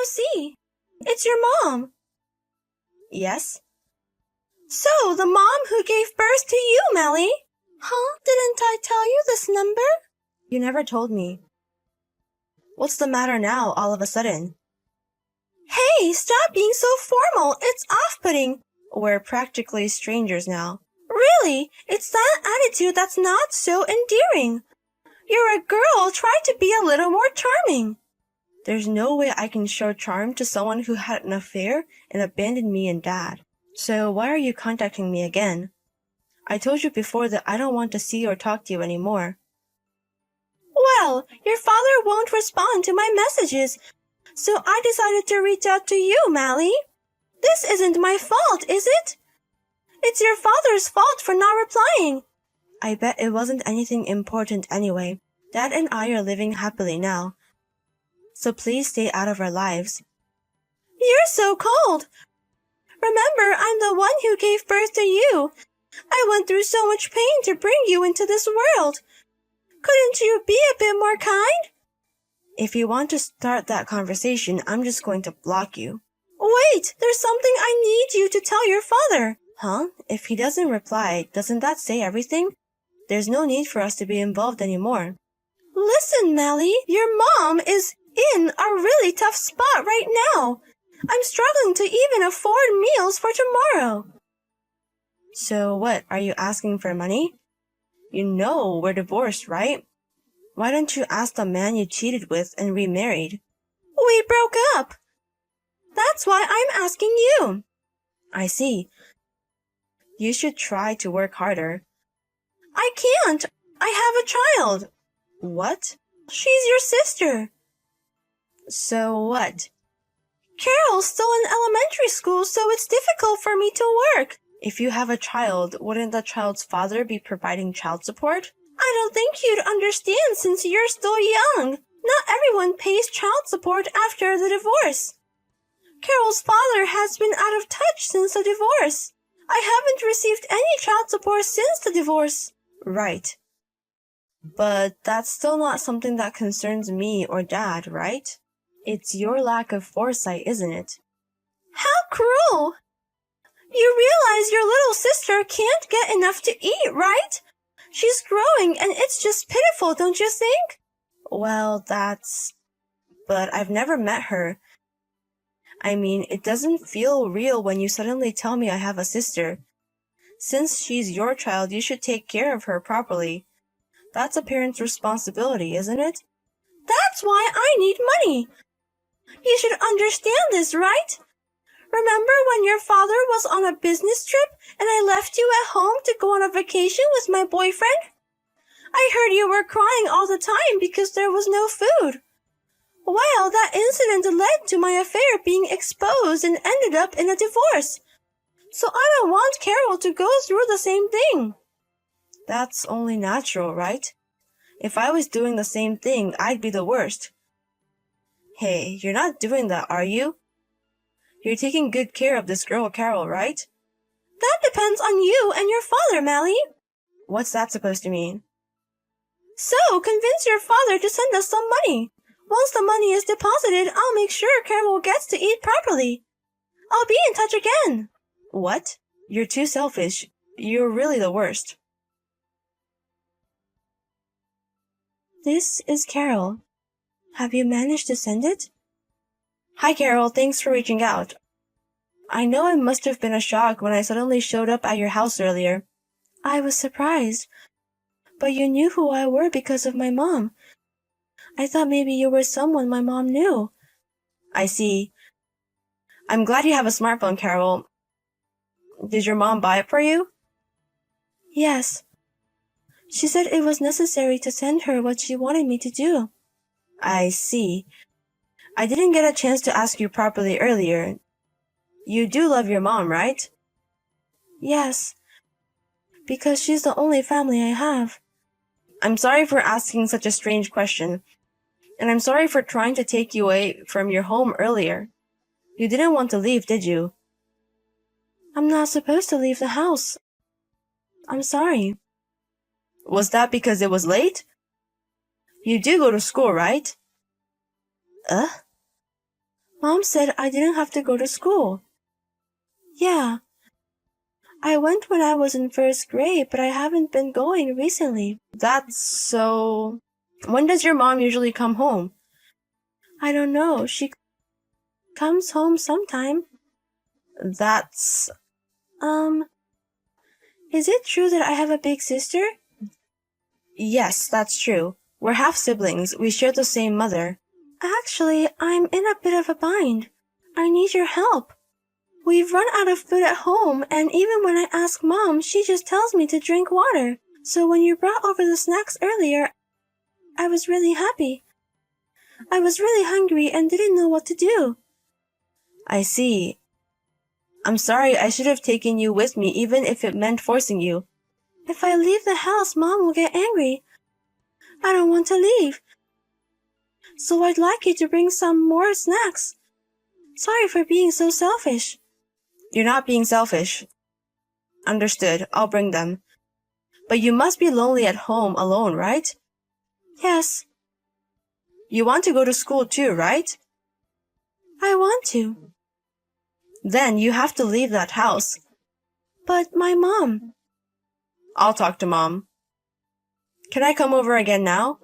see. It's your mom. Yes? So, the mom who gave birth to you, Melly. Huh? Didn't I tell you this number? You never told me. What's the matter now, all of a sudden? Hey, stop being so formal. It's off-putting. We're practically strangers now. Really? It's that attitude that's not so endearing. You're a girl. Try to be a little more charming. There's no way I can show charm to someone who had an affair and abandoned me and Dad. So why are you contacting me again? I told you before that I don't want to see or talk to you anymore. Well, your father won't respond to my messages, so I decided to reach out to you, Mally. This isn't my fault, is it? It's your father's fault for not replying. I bet it wasn't anything important anyway. Dad and I are living happily now. So please stay out of our lives. You're so cold. Remember, I'm the one who gave birth to you. I went through so much pain to bring you into this world. Couldn't you be a bit more kind? If you want to start that conversation, I'm just going to block you. Wait, there's something I need you to tell your father. Huh? If he doesn't reply, doesn't that say everything? There's no need for us to be involved anymore. Listen, Mally, your mom is in a really tough spot right now. I'm struggling to even afford meals for tomorrow. So what, are you asking for money? You know we're divorced, right? Why don't you ask the man you cheated with and remarried? We broke up. That's why I'm asking you. I see. You should try to work harder. I can't. I have a child. What? She's your sister. So what? Carol's still in elementary school, so it's difficult for me to work. If you have a child, wouldn't the child's father be providing child support? I don't think you'd understand since you're still young. Not everyone pays child support after the divorce. Carol's father has been out of touch since the divorce. I haven't received any child support since the divorce. Right. But that's still not something that concerns me or Dad, right? It's your lack of foresight, isn't it? How cruel! You realize your little sister can't get enough to eat, right? She's growing and it's just pitiful, don't you think? Well, but I've never met her. I mean, it doesn't feel real when you suddenly tell me I have a sister. Since she's your child, you should take care of her properly. That's a parent's responsibility, isn't it? That's why I need money. You should understand this, right? Remember when your father was on a business trip and I left you at home to go on a vacation with my boyfriend? I heard you were crying all the time because there was no food. Well, that incident led to my affair being exposed and ended up in a divorce. So I don't want Carol to go through the same thing. That's only natural, right? If I was doing the same thing, I'd be the worst. Hey, you're not doing that, are you? You're taking good care of this girl, Carol, right? That depends on you and your father, Mally. What's that supposed to mean? So, convince your father to send us some money. Once the money is deposited, I'll make sure Carol gets to eat properly. I'll be in touch again. What? You're too selfish. You're really the worst. This is Carol. Have you managed to send it? Hi, Carol. Thanks for reaching out. I know it must have been a shock when I suddenly showed up at your house earlier. I was surprised. But you knew who I were because of my mom. I thought maybe you were someone my mom knew. I see. I'm glad you have a smartphone, Carol. Did your mom buy it for you? Yes. She said it was necessary to send her what she wanted me to do. I see. I didn't get a chance to ask you properly earlier. You do love your mom, right? Yes. Because she's the only family I have. I'm sorry for asking such a strange question. And I'm sorry for trying to take you away from your home earlier. You didn't want to leave, did you? I'm not supposed to leave the house. I'm sorry. Was that because it was late? You do go to school, right? Mom said I didn't have to go to school. Yeah. I went when I was in first grade, but I haven't been going recently. That's so... When does your mom usually come home? I don't know. She comes home sometime. That's... Is it true that I have a big sister? Yes, that's true. We're half siblings. We share the same mother. Actually, I'm in a bit of a bind. I need your help. We've run out of food at home, and even when I ask Mom, she just tells me to drink water. So when you brought over the snacks earlier, I was really happy. I was really hungry and didn't know what to do. I see. I'm sorry, I should have taken you with me even if it meant forcing you. If I leave the house, Mom will get angry. I don't want to leave. So I'd like you to bring some more snacks. Sorry for being so selfish. You're not being selfish. Understood, I'll bring them. But you must be lonely at home alone, right? Yes. You want to go to school too, right? I want to. Then you have to leave that house. But my mom. I'll talk to Mom. Can I come over again now?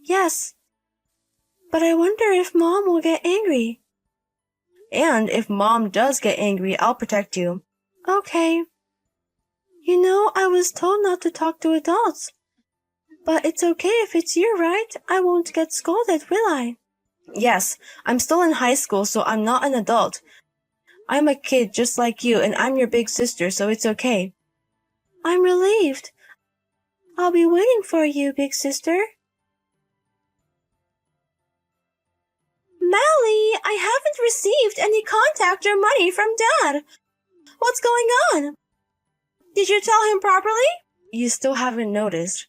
Yes. But I wonder if Mom will get angry. And if Mom does get angry, I'll protect you. Okay. You know, I was told not to talk to adults. But it's okay if it's you, right? I won't get scolded, will I? Yes, I'm still in high school, so I'm not an adult. I'm a kid just like you, and I'm your big sister, so it's okay. I'm relieved. I'll be waiting for you, big sister. Mally, I haven't received any contact or money from Dad. What's going on? Did you tell him properly? You still haven't noticed.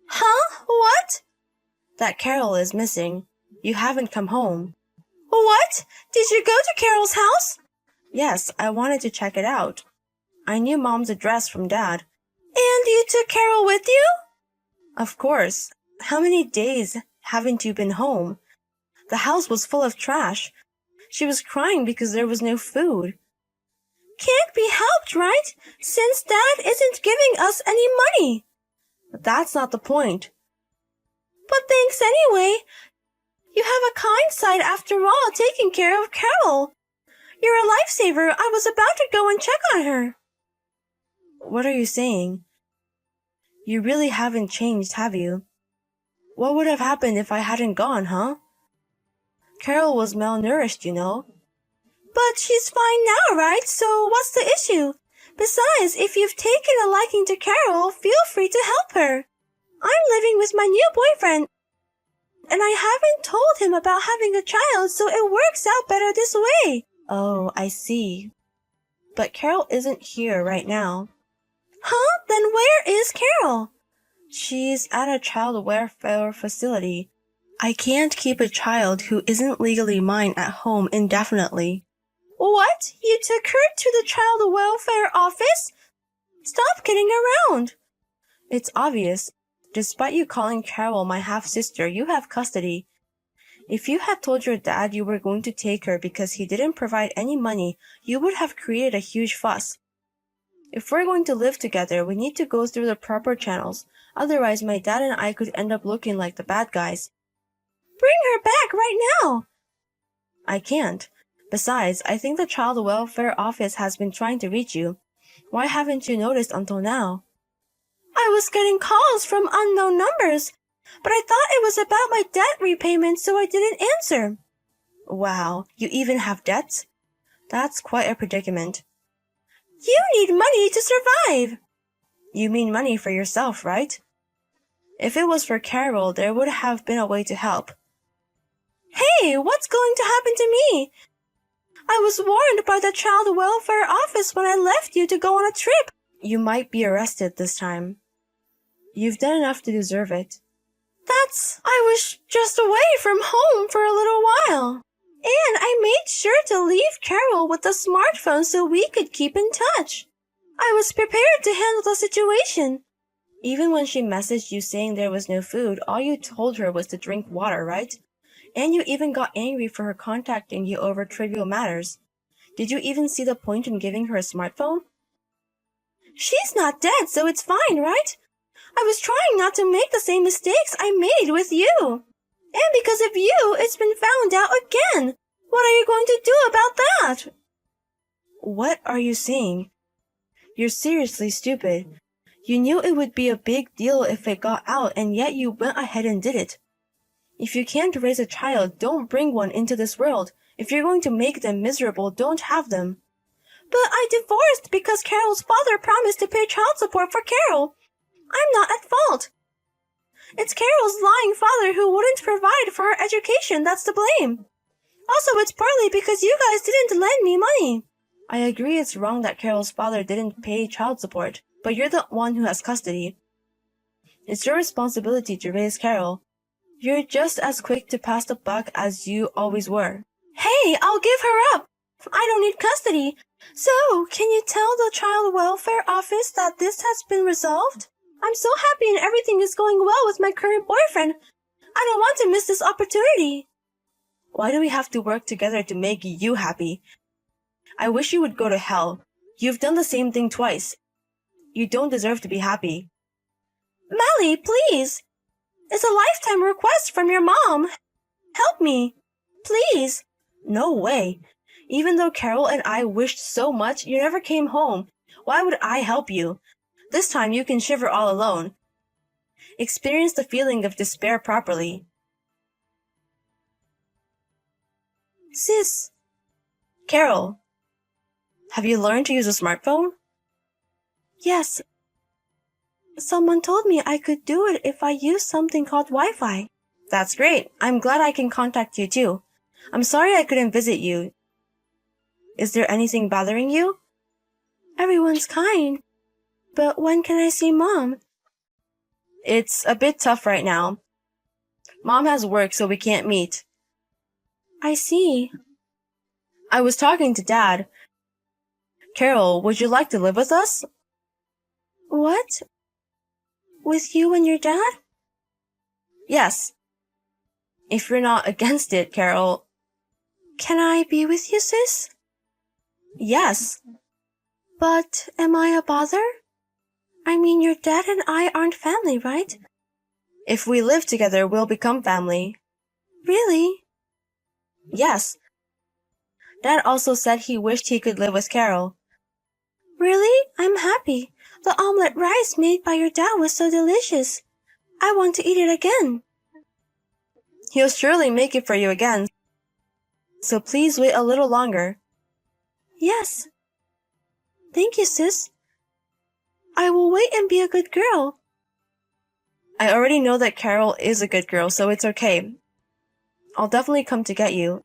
Huh? What? That Carol is missing. You haven't come home. What? Did you go to Carol's house? Yes, I wanted to check it out. I knew Mom's address from Dad. And you took Carol with you? Of course. How many days haven't you been home? The house was full of trash. She was crying because there was no food. Can't be helped, right? Since Dad isn't giving us any money. But that's not the point. But thanks anyway. You have a kind side after all, taking care of Carol. You're a lifesaver. I was about to go and check on her. What are you saying? You really haven't changed, have you? What would have happened if I hadn't gone, huh? Carol was malnourished, you know. But she's fine now, right? So what's the issue? Besides, if you've taken a liking to Carol, feel free to help her. I'm living with my new boyfriend, and I haven't told him about having a child, so it works out better this way. Oh, I see. But Carol isn't here right now. Huh? Then where is Carol? She's at a child welfare facility. I can't keep a child who isn't legally mine at home indefinitely. What? You took her to the child welfare office? Stop kidding around. It's obvious. Despite you calling Carol my half-sister, you have custody. If you had told your dad you were going to take her because he didn't provide any money, you would have created a huge fuss. If we're going to live together, we need to go through the proper channels. Otherwise, my dad and I could end up looking like the bad guys. Bring her back right now. I can't. Besides, I think the child welfare office has been trying to reach you. Why haven't you noticed until now? I was getting calls from unknown numbers, but I thought it was about my debt repayment, so I didn't answer. Wow, you even have debts? That's quite a predicament. You need money to survive. You mean money for yourself, right? If it was for Carol, there would have been a way to help. Hey, what's going to happen to me? I was warned by the child welfare office when I left you to go on a trip. You might be arrested this time. You've done enough to deserve it. I was just away from home for a little while. And I made sure to leave Carol with the smartphone so we could keep in touch. I was prepared to handle the situation. Even when she messaged you saying there was no food, all you told her was to drink water, right? And you even got angry for her contacting you over trivial matters. Did you even see the point in giving her a smartphone? She's not dead, so it's fine, right? I was trying not to make the same mistakes I made with you. And because of you, it's been found out again. What are you going to do about that? What are you saying? You're seriously stupid. You knew it would be a big deal if it got out, and yet you went ahead and did it. If you can't raise a child, don't bring one into this world. If you're going to make them miserable, don't have them. But I divorced because Carol's father promised to pay child support for Carol. I'm not at fault. It's Carol's lying father who wouldn't provide for her education that's to blame. Also, it's partly because you guys didn't lend me money. I agree it's wrong that Carol's father didn't pay child support, but you're the one who has custody. It's your responsibility to raise Carol. You're just as quick to pass the buck as you always were. Hey, I'll give her up. I don't need custody. So, can you tell the child welfare office that this has been resolved? I'm so happy and everything is going well with my current boyfriend. I don't want to miss this opportunity. Why do we have to work together to make you happy? I wish you would go to hell. You've done the same thing twice. You don't deserve to be happy. Mally, please. It's a lifetime request from your mom. Help me. Please. No way. Even though Carol and I wished so much, you never came home. Why would I help you? This time you can shiver all alone. Experience the feeling of despair properly. Sis. Carol. Have you learned to use a smartphone? Yes. Someone told me I could do it if I used something called Wi-Fi. That's great. I'm glad I can contact you too. I'm sorry I couldn't visit you. Is there anything bothering you? Everyone's kind. But when can I see Mom? It's a bit tough right now. Mom has work, so we can't meet. I see. I was talking to Dad. Carol, would you like to live with us? What? With you and your dad? Yes. If you're not against it, Carol. Can I be with you, sis? Yes. But am I a bother? I mean, your dad and I aren't family, right? If we live together, we'll become family. Really? Yes. Dad also said he wished he could live with Carol. Really? I'm happy. The omelette rice made by your dad was so delicious. I want to eat it again. He'll surely make it for you again. So please wait a little longer. Yes. Thank you, sis. I will wait and be a good girl. I already know that Carol is a good girl, so it's okay. I'll definitely come to get you.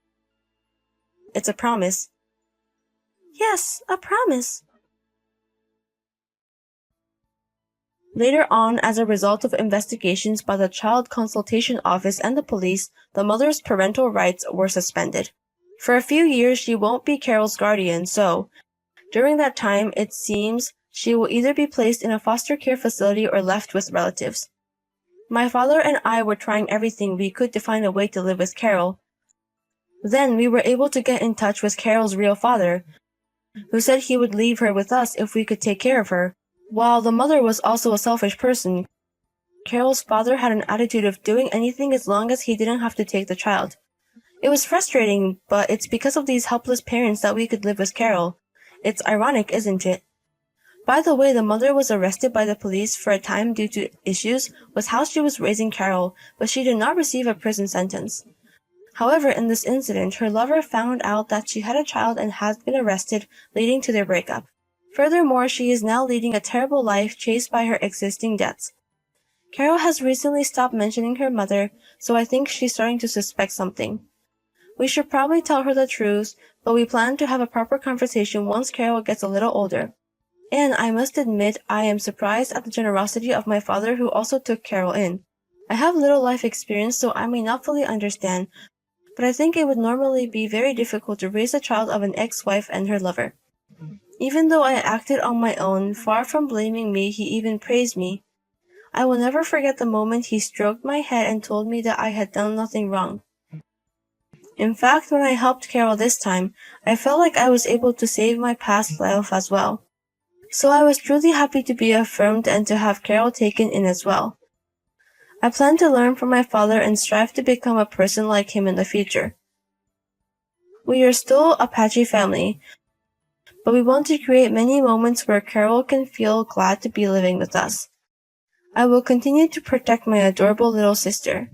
It's a promise. Yes, a promise. Later on, as a result of investigations by the Child Consultation Office and the police, the mother's parental rights were suspended. For a few years, she won't be Carol's guardian, so during that time, it seems she will either be placed in a foster care facility or left with relatives. My father and I were trying everything we could to find a way to live with Carol. Then we were able to get in touch with Carol's real father, who said he would leave her with us if we could take care of her. While the mother was also a selfish person, Carol's father had an attitude of doing anything as long as he didn't have to take the child. It was frustrating, but it's because of these helpless parents that we could live with Carol. It's ironic, isn't it? By the way, the mother was arrested by the police for a time due to issues with how she was raising Carol, but she did not receive a prison sentence. However, in this incident, her lover found out that she had a child and has been arrested, leading to their breakup. Furthermore, she is now leading a terrible life chased by her existing debts. Carol has recently stopped mentioning her mother, so I think she's starting to suspect something. We should probably tell her the truth, but we plan to have a proper conversation once Carol gets a little older. And I must admit, I am surprised at the generosity of my father who also took Carol in. I have little life experience, so I may not fully understand, but I think it would normally be very difficult to raise a child of an ex-wife and her lover. Even though I acted on my own, far from blaming me, he even praised me. I will never forget the moment he stroked my head and told me that I had done nothing wrong. In fact, when I helped Carol this time, I felt like I was able to save my past life as well. So I was truly happy to be affirmed and to have Carol taken in as well. I plan to learn from my father and strive to become a person like him in the future. We are still a Apache family, but we want to create many moments where Carol can feel glad to be living with us. I will continue to protect my adorable little sister.